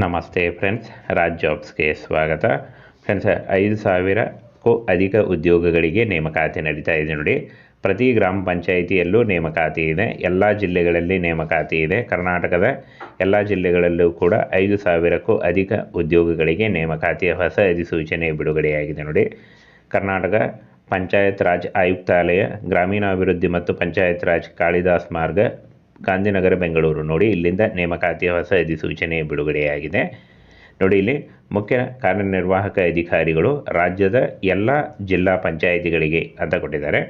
ನಮಸ್ತೆ ಫ್ರೆಂಡ್ಸ್, ರಾಜ್ ಜಾಬ್ಸ್ಗೆ ಸ್ವಾಗತ. ಫ್ರೆಂಡ್ಸ್, 5,000ಕ್ಕೂ ಅಧಿಕ ಉದ್ಯೋಗಗಳಿಗೆ ನೇಮಕಾತಿ ನಡೀತಾ ಇದೆ ನೋಡಿ. ಪ್ರತಿ ಗ್ರಾಮ ಪಂಚಾಯಿತಿಯಲ್ಲೂ ನೇಮಕಾತಿ ಇದೆ, ಎಲ್ಲ ಜಿಲ್ಲೆಗಳಲ್ಲಿ ನೇಮಕಾತಿ ಇದೆ. ಕರ್ನಾಟಕದ ಎಲ್ಲ ಜಿಲ್ಲೆಗಳಲ್ಲೂ ಕೂಡ 5,000ಕ್ಕೂ ಅಧಿಕ ಉದ್ಯೋಗಗಳಿಗೆ ನೇಮಕಾತಿಯ ಹೊಸ ಅಧಿಸೂಚನೆ ಬಿಡುಗಡೆಯಾಗಿದೆ ನೋಡಿ. ಕರ್ನಾಟಕ ಪಂಚಾಯತ್ ರಾಜ್ ಆಯುಕ್ತಾಲಯ, ಗ್ರಾಮೀಣಾಭಿವೃದ್ಧಿ ಮತ್ತು ಪಂಚಾಯತ್ ರಾಜ್, ಕಾಳಿದಾಸ್ ಮಾರ್ಗ, ಗಾಂಧಿನಗರ, ಬೆಂಗಳೂರು ನೋಡಿ. ಇಲ್ಲಿಂದ ನೇಮಕಾತಿಯ ಹೊಸ ಅಧಿಸೂಚನೆ ಬಿಡುಗಡೆಯಾಗಿದೆ ನೋಡಿ. ಇಲ್ಲಿ ಮುಖ್ಯ ಕಾರ್ಯನಿರ್ವಾಹಕ ಅಧಿಕಾರಿಗಳು ರಾಜ್ಯದ ಎಲ್ಲ ಜಿಲ್ಲಾ ಪಂಚಾಯಿತಿಗಳಿಗೆ ಅಂತ ಕೊಟ್ಟಿದ್ದಾರೆ.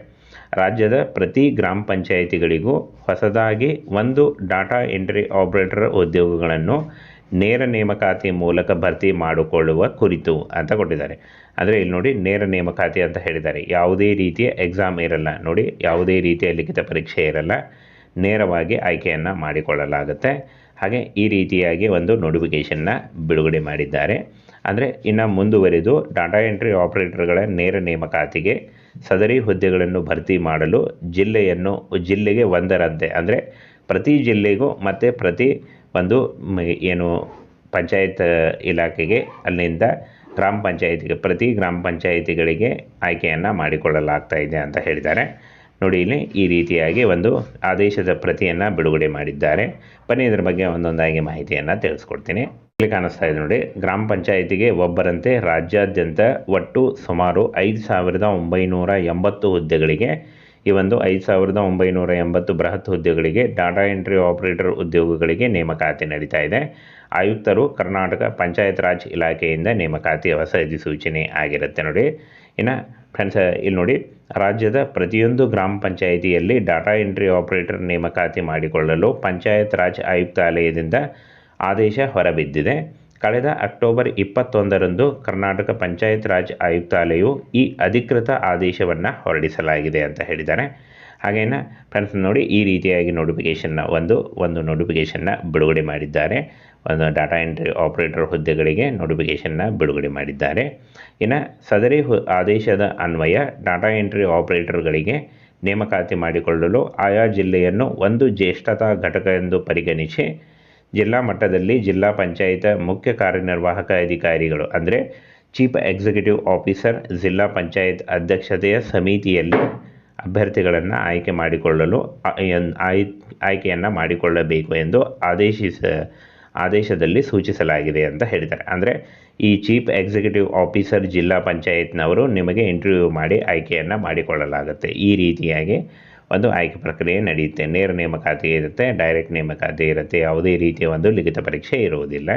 ರಾಜ್ಯದ ಪ್ರತಿ ಗ್ರಾಮ ಪಂಚಾಯಿತಿಗಳಿಗೂ ಹೊಸದಾಗಿ ಒಂದು ಡಾಟಾ ಎಂಟ್ರಿ ಆಪರೇಟರ್ ಉದ್ಯೋಗಗಳನ್ನು ನೇರ ನೇಮಕಾತಿ ಮೂಲಕ ಭರ್ತಿ ಮಾಡಿಕೊಳ್ಳುವ ಕುರಿತು ಅಂತ ಕೊಟ್ಟಿದ್ದಾರೆ. ಅಂದರೆ ಇಲ್ಲಿ ನೋಡಿ, ನೇರ ನೇಮಕಾತಿ ಅಂತ ಹೇಳಿದ್ದಾರೆ. ಯಾವುದೇ ರೀತಿಯ ಎಕ್ಸಾಮ್ ಇರಲ್ಲ ನೋಡಿ, ಯಾವುದೇ ರೀತಿಯ ಲಿಖಿತ ಪರೀಕ್ಷೆ ಇರಲ್ಲ, ನೇರವಾಗಿ ಆಯ್ಕೆಯನ್ನು ಮಾಡಿಕೊಳ್ಳಲಾಗುತ್ತೆ. ಹಾಗೆ ಈ ರೀತಿಯಾಗಿ ಒಂದು ನೋಟಿಫಿಕೇಷನ್ನ ಬಿಡುಗಡೆ ಮಾಡಿದ್ದಾರೆ. ಅಂದರೆ ಇನ್ನು ಮುಂದುವರಿದು ಡಾಟಾ ಎಂಟ್ರಿ ಆಪರೇಟರ್ಗಳ ನೇರ ನೇಮಕಾತಿಗೆ ಸದರಿ ಹುದ್ದೆಗಳನ್ನು ಭರ್ತಿ ಮಾಡಲು ಜಿಲ್ಲೆಗೆ ಒಂದರಂತೆ, ಅಂದರೆ ಪ್ರತಿ ಜಿಲ್ಲೆಗೂ ಮತ್ತು ಪ್ರತಿ ಒಂದು ಏನು ಪಂಚಾಯತ್ ಇಲಾಖೆಗೆ, ಅಲ್ಲಿಂದ ಗ್ರಾಮ ಪಂಚಾಯಿತಿಗೆ, ಪ್ರತಿ ಗ್ರಾಮ ಪಂಚಾಯಿತಿಗಳಿಗೆ ಆಯ್ಕೆಯನ್ನು ಮಾಡಿಕೊಳ್ಳಲಾಗ್ತಾ ಇದೆ ಅಂತ ಹೇಳಿದ್ದಾರೆ ನೋಡಿ. ಇಲ್ಲಿ ಈ ರೀತಿಯಾಗಿ ಒಂದು ಆದೇಶದ ಪ್ರತಿಯನ್ನು ಬಿಡುಗಡೆ ಮಾಡಿದ್ದಾರೆ. ಬನ್ನಿ ಇದರ ಬಗ್ಗೆ ಒಂದೊಂದಾಗಿ ಮಾಹಿತಿಯನ್ನು ತಿಳಿಸ್ಕೊಡ್ತೀನಿ. ಇಲ್ಲಿ ಕಾಣಿಸ್ತಾ ಇದೆ ನೋಡಿ, ಗ್ರಾಮ ಪಂಚಾಯಿತಿಗೆ ಒಬ್ಬರಂತೆ ರಾಜ್ಯಾದ್ಯಂತ ಒಟ್ಟು ಸುಮಾರು 5,980 ಹುದ್ದೆಗಳಿಗೆ, ಈ ಒಂದು 5,980 ಬೃಹತ್ ಹುದ್ದೆಗಳಿಗೆ ಡಾಟಾ ಎಂಟ್ರಿ ಆಪರೇಟರ್ ಉದ್ಯೋಗಗಳಿಗೆ ನೇಮಕಾತಿ ನಡೀತಾ ಇದೆ. ಆಯುಕ್ತರು ಕರ್ನಾಟಕ ಪಂಚಾಯತ್ ರಾಜ್ ಇಲಾಖೆಯಿಂದ ನೇಮಕಾತಿಯ ಹೊಸ ಅಧಿಸೂಚನೆ ಆಗಿರುತ್ತೆ ನೋಡಿ. ಇನ್ನು ಫ್ರೆಂಡ್ಸ್, ಇಲ್ಲಿ ನೋಡಿ, ರಾಜ್ಯದ ಪ್ರತಿಯೊಂದು ಗ್ರಾಮ ಪಂಚಾಯಿತಿಯಲ್ಲಿ ಡಾಟಾ ಎಂಟ್ರಿ ಆಪರೇಟರ್ ನೇಮಕಾತಿ ಮಾಡಿಕೊಳ್ಳಲು ಪಂಚಾಯತ್ ರಾಜ್ ಆಯುಕ್ತಾಲಯದಿಂದ ಆದೇಶ ಹೊರಬಿದ್ದಿದೆ. ಕಳೆದ ಅಕ್ಟೋಬರ್ 21ರಂದು ಕರ್ನಾಟಕ ಪಂಚಾಯತ್ ರಾಜ್ ಆಯುಕ್ತಾಲಯವು ಈ ಅಧಿಕೃತ ಆದೇಶವನ್ನು ಹೊರಡಿಸಲಾಗಿದೆ ಅಂತ ಹೇಳಿದ್ದಾರೆ. ಹಾಗೇನ ಫ್ರೆಂಡ್ಸ್ ನೋಡಿ, ಈ ರೀತಿಯಾಗಿ ಒಂದು ನೋಟಿಫಿಕೇಷನ್ನ ಬಿಡುಗಡೆ ಮಾಡಿದ್ದಾರೆ. ಒಂದು ಡಾಟಾ ಎಂಟ್ರಿ ಆಪರೇಟರ್ ಹುದ್ದೆಗಳಿಗೆ ನೋಟಿಫಿಕೇಷನ್ನ ಬಿಡುಗಡೆ ಮಾಡಿದ್ದಾರೆ. ಇನ್ನು ಸದರಿ ಆದೇಶದ ಅನ್ವಯ ಡಾಟಾ ಎಂಟ್ರಿ ಆಪರೇಟರ್ಗಳಿಗೆ ನೇಮಕಾತಿ ಮಾಡಿಕೊಳ್ಳಲು ಆಯಾ ಜಿಲ್ಲೆಯನ್ನು ಒಂದು ಜ್ಯೇಷ್ಠತಾ ಘಟಕ ಎಂದು ಪರಿಗಣಿಸಿ ಜಿಲ್ಲಾ ಮಟ್ಟದಲ್ಲಿ ಜಿಲ್ಲಾ ಪಂಚಾಯತ್ ಮುಖ್ಯ ಕಾರ್ಯನಿರ್ವಾಹಕ ಅಧಿಕಾರಿಗಳು, ಅಂದರೆ ಚೀಫ್ ಎಕ್ಸಿಕ್ಯೂಟಿವ್ ಆಫೀಸರ್, ಜಿಲ್ಲಾ ಪಂಚಾಯತ್ ಅಧ್ಯಕ್ಷತೆಯ ಸಮಿತಿಯಲ್ಲಿ ಅಭ್ಯರ್ಥಿಗಳನ್ನು ಆಯ್ಕೆಯನ್ನು ಮಾಡಿಕೊಳ್ಳಬೇಕು ಎಂದು ಆದೇಶದಲ್ಲಿ ಸೂಚಿಸಲಾಗಿದೆ ಅಂತ ಹೇಳಿದ್ದಾರೆ. ಅಂದರೆ ಈ ಚೀಫ್ ಎಕ್ಸಿಕ್ಯೂಟಿವ್ ಆಫೀಸರ್ ಜಿಲ್ಲಾ ಪಂಚಾಯತ್ನವರು ನಿಮಗೆ ಇಂಟರ್ವ್ಯೂ ಮಾಡಿ ಆಯ್ಕೆಯನ್ನು ಮಾಡಿಕೊಳ್ಳಲಾಗುತ್ತೆ. ಈ ರೀತಿಯಾಗಿ ಒಂದು ಆಯ್ಕೆ ಪ್ರಕ್ರಿಯೆ ನಡೆಯುತ್ತೆ. ನೇರ ನೇಮಕಾತಿ ಇರುತ್ತೆ, ಡೈರೆಕ್ಟ್ ನೇಮಕಾತಿ ಇರುತ್ತೆ, ಯಾವುದೇ ರೀತಿಯ ಒಂದು ಲಿಖಿತ ಪರೀಕ್ಷೆ ಇರುವುದಿಲ್ಲ.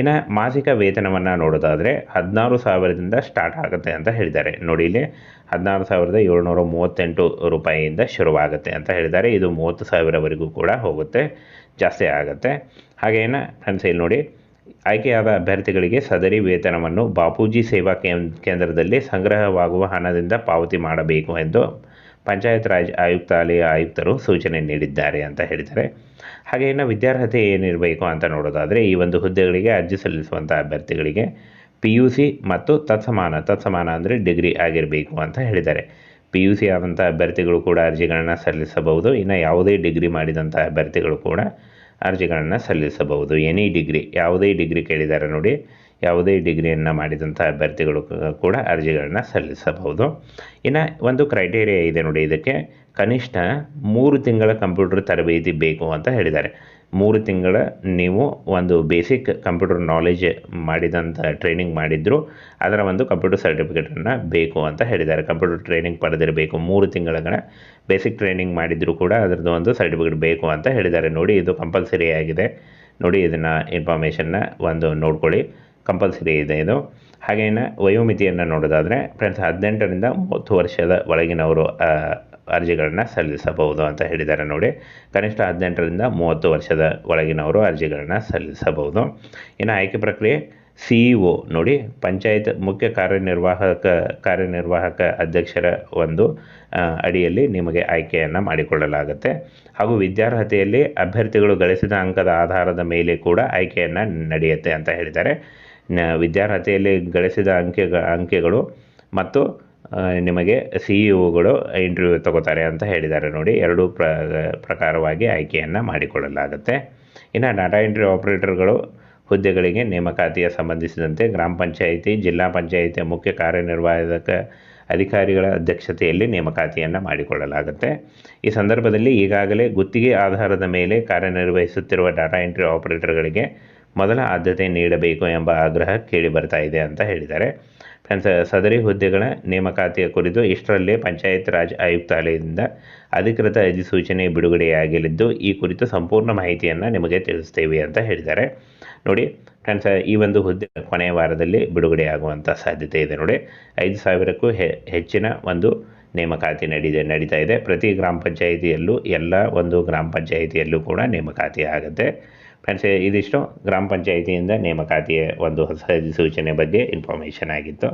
ಇನ್ನು ಮಾಸಿಕ ವೇತನವನ್ನು ನೋಡೋದಾದರೆ 16,000ದಿಂದ ಸ್ಟಾರ್ಟ್ ಆಗುತ್ತೆ ಅಂತ ಹೇಳಿದ್ದಾರೆ ನೋಡಿ. ಇಲ್ಲಿ 16,738 ರೂಪಾಯಿಯಿಂದ ಶುರುವಾಗುತ್ತೆ ಅಂತ ಹೇಳಿದ್ದಾರೆ. ಇದು 30,000ವರೆಗೂ ಕೂಡ ಹೋಗುತ್ತೆ, ಜಾಸ್ತಿ ಆಗುತ್ತೆ. ಹಾಗೇನ ಫ್ರೆಂಡ್ಸ್, ಇಲ್ಲಿ ನೋಡಿ, ಆಯ್ಕೆಯಾದ ಅಭ್ಯರ್ಥಿಗಳಿಗೆ ಸದರಿ ವೇತನವನ್ನು ಬಾಪೂಜಿ ಸೇವಾ ಕೇಂದ್ರದಲ್ಲಿ ಸಂಗ್ರಹವಾಗುವ ಹಣದಿಂದ ಪಾವತಿ ಮಾಡಬೇಕು ಎಂದು ಪಂಚಾಯತ್ ರಾಜ್ ಆಯುಕ್ತಾಲಯ ಆಯುಕ್ತರು ಸೂಚನೆ ನೀಡಿದ್ದಾರೆ ಅಂತ ಹೇಳಿದ್ದಾರೆ. ಹಾಗೆ ಇನ್ನು ವಿದ್ಯಾರ್ಹತೆ ಏನಿರಬೇಕು ಅಂತ ನೋಡೋದಾದರೆ, ಈ ಒಂದು ಹುದ್ದೆಗಳಿಗೆ ಅರ್ಜಿ ಸಲ್ಲಿಸುವಂಥ ಅಭ್ಯರ್ಥಿಗಳಿಗೆ PUC ಮತ್ತು ತತ್ಸಮಾನ ಅಂದರೆ ಡಿಗ್ರಿ ಆಗಿರಬೇಕು ಅಂತ ಹೇಳಿದ್ದಾರೆ. PUC ಆದಂಥ ಅಭ್ಯರ್ಥಿಗಳು ಕೂಡ ಅರ್ಜಿಗಳನ್ನು ಸಲ್ಲಿಸಬಹುದು. ಇನ್ನು ಯಾವುದೇ ಡಿಗ್ರಿ ಮಾಡಿದಂಥ ಅಭ್ಯರ್ಥಿಗಳು ಕೂಡ ಅರ್ಜಿಗಳನ್ನು ಸಲ್ಲಿಸಬಹುದು. ಯಾವುದೇ ಡಿಗ್ರಿ ಕೇಳಿದ್ದಾರೆ ನೋಡಿ, ಯಾವುದೇ ಡಿಗ್ರಿಯನ್ನು ಮಾಡಿದಂಥ ಅಭ್ಯರ್ಥಿಗಳು ಕೂಡ ಅರ್ಜಿಗಳನ್ನು ಸಲ್ಲಿಸಬಹುದು. ಇನ್ನು ಒಂದು ಕ್ರೈಟೇರಿಯಾ ಇದೆ ನೋಡಿ, ಇದಕ್ಕೆ ಕನಿಷ್ಠ 3 ತಿಂಗಳ ಕಂಪ್ಯೂಟರ್ ತರಬೇತಿ ಬೇಕು ಅಂತ ಹೇಳಿದ್ದಾರೆ. 3 ತಿಂಗಳ ನೀವು ಒಂದು ಬೇಸಿಕ್ ಕಂಪ್ಯೂಟರ್ ನಾಲೆಜ್ ಮಾಡಿದಂಥ ಟ್ರೈನಿಂಗ್ ಮಾಡಿದ್ರು ಅದರ ಒಂದು ಕಂಪ್ಯೂಟರ್ ಸರ್ಟಿಫಿಕೇಟನ್ನು ಬೇಕು ಅಂತ ಹೇಳಿದ್ದಾರೆ. ಕಂಪ್ಯೂಟರ್ ಟ್ರೈನಿಂಗ್ ಪಡೆದಿರಬೇಕು, 3 ತಿಂಗಳ ಬೇಸಿಕ್ ಟ್ರೈನಿಂಗ್ ಮಾಡಿದರೂ ಕೂಡ ಅದರದ್ದು ಒಂದು ಸರ್ಟಿಫಿಕೇಟ್ ಬೇಕು ಅಂತ ಹೇಳಿದ್ದಾರೆ ನೋಡಿ. ಇದು ಕಂಪಲ್ಸರಿ ಆಗಿದೆ ನೋಡಿ. ಇದನ್ನು ಇನ್ಫಾರ್ಮೇಷನ್ನ ಒಂದು ನೋಡ್ಕೊಳ್ಳಿ, ಕಂಪಲ್ಸರಿ ಇದೆ ಇದು. ಹಾಗೇನ ವಯೋಮಿತಿಯನ್ನು ನೋಡೋದಾದರೆ ಫ್ರೆಂಡ್ಸ್, 18ರಿಂದ 30 ವರ್ಷದ ಒಳಗಿನವರು ಅರ್ಜಿಗಳನ್ನು ಸಲ್ಲಿಸಬಹುದು ಅಂತ ಹೇಳಿದ್ದಾರೆ ನೋಡಿ. ಕನಿಷ್ಠ 18ರಿಂದ 30 ವರ್ಷದ ಒಳಗಿನವರು ಅರ್ಜಿಗಳನ್ನು ಸಲ್ಲಿಸಬಹುದು. ಇನ್ನು ಆಯ್ಕೆ ಪ್ರಕ್ರಿಯೆ CEO ನೋಡಿ, ಪಂಚಾಯತ್ ಮುಖ್ಯ ಕಾರ್ಯನಿರ್ವಾಹಕ ಅಧ್ಯಕ್ಷರ ಒಂದು ಅಡಿಯಲ್ಲಿ ನಿಮಗೆ ಆಯ್ಕೆಯನ್ನು ಮಾಡಿಕೊಳ್ಳಲಾಗುತ್ತೆ. ಹಾಗೂ ವಿದ್ಯಾರ್ಹತೆಯಲ್ಲಿ ಅಭ್ಯರ್ಥಿಗಳು ಗಳಿಸಿದ ಅಂಕದ ಆಧಾರದ ಮೇಲೆ ಕೂಡ ಆಯ್ಕೆಯನ್ನು ನಡೆಯುತ್ತೆ ಅಂತ ಹೇಳಿದ್ದಾರೆ. ವಿದ್ಯಾರ್ಹತೆಯಲ್ಲಿ ಗಳಿಸಿದ ಅಂಕೆಗಳು ಮತ್ತು ನಿಮಗೆ CEOಗಳು ಇಂಟರ್ವ್ಯೂ ತಗೋತಾರೆ ಅಂತ ಹೇಳಿದ್ದಾರೆ ನೋಡಿ. ಎರಡೂ ಪ್ರಕಾರವಾಗಿ ಆಯ್ಕೆಯನ್ನು ಮಾಡಿಕೊಳ್ಳಲಾಗುತ್ತೆ. ಇನ್ನು ಡಾಟಾ ಎಂಟ್ರಿ ಆಪರೇಟರ್ಗಳು ಹುದ್ದೆಗಳಿಗೆ ನೇಮಕಾತಿಯ ಸಂಬಂಧಿಸಿದಂತೆ ಗ್ರಾಮ ಪಂಚಾಯಿತಿ, ಜಿಲ್ಲಾ ಪಂಚಾಯಿತಿಯ ಮುಖ್ಯ ಕಾರ್ಯನಿರ್ವಾಹಕ ಅಧಿಕಾರಿಗಳ ಅಧ್ಯಕ್ಷತೆಯಲ್ಲಿ ನೇಮಕಾತಿಯನ್ನು ಮಾಡಿಕೊಳ್ಳಲಾಗುತ್ತೆ. ಈ ಸಂದರ್ಭದಲ್ಲಿ ಈಗಾಗಲೇ ಗುತ್ತಿಗೆ ಆಧಾರದ ಮೇಲೆ ಕಾರ್ಯನಿರ್ವಹಿಸುತ್ತಿರುವ ಡಾಟಾ ಎಂಟ್ರಿ ಆಪರೇಟರ್ಗಳಿಗೆ ಮೊದಲ ಆದ್ಯತೆ ನೀಡಬೇಕು ಎಂಬ ಆಗ್ರಹ ಕೇಳಿ ಬರ್ತಾ ಇದೆ ಅಂತ ಹೇಳಿದ್ದಾರೆ. ಫ್ರೆಂಡ್ಸ್, ಸದರಿ ಹುದ್ದೆಗಳ ನೇಮಕಾತಿಯ ಕುರಿತು ಇಷ್ಟರಲ್ಲೇ ಪಂಚಾಯತ್ ರಾಜ್ ಆಯುಕ್ತಾಲಯದಿಂದ ಅಧಿಕೃತ ಅಧಿಸೂಚನೆ ಬಿಡುಗಡೆಯಾಗಲಿದ್ದು, ಈ ಕುರಿತು ಸಂಪೂರ್ಣ ಮಾಹಿತಿಯನ್ನು ನಿಮಗೆ ತಿಳಿಸ್ತೇವೆ ಅಂತ ಹೇಳಿದ್ದಾರೆ. ನೋಡಿ ಫ್ರೆಂಡ್ಸ್, ಈ ಒಂದು ಹುದ್ದೆ ಕೊನೆಯ ವಾರದಲ್ಲಿ ಬಿಡುಗಡೆಯಾಗುವಂಥ ಸಾಧ್ಯತೆ ಇದೆ. ನೋಡಿ, 5,000ಕ್ಕೂ ಹೆಚ್ಚಿನ ಒಂದು ನೇಮಕಾತಿ ನಡೀತಾ ಇದೆ. ಪ್ರತಿ ಗ್ರಾಮ ಪಂಚಾಯಿತಿಯಲ್ಲೂ ಎಲ್ಲ ಒಂದು ಗ್ರಾಮ ಪಂಚಾಯಿತಿಯಲ್ಲೂ ಕೂಡ ನೇಮಕಾತಿ ಆಗುತ್ತೆ. ಫ್ರೆಂಡ್ಸ್, ಇದಿಷ್ಟು ಗ್ರಾಮ ಪಂಚಾಯಿತಿಯಿಂದ ನೇಮಕಾತಿಯ ಒಂದು ಹೊಸ ಅಧಿಸೂಚನೆ ಬಗ್ಗೆ ಇನ್ಫಾರ್ಮೇಷನ್ ಆಗಿತ್ತು.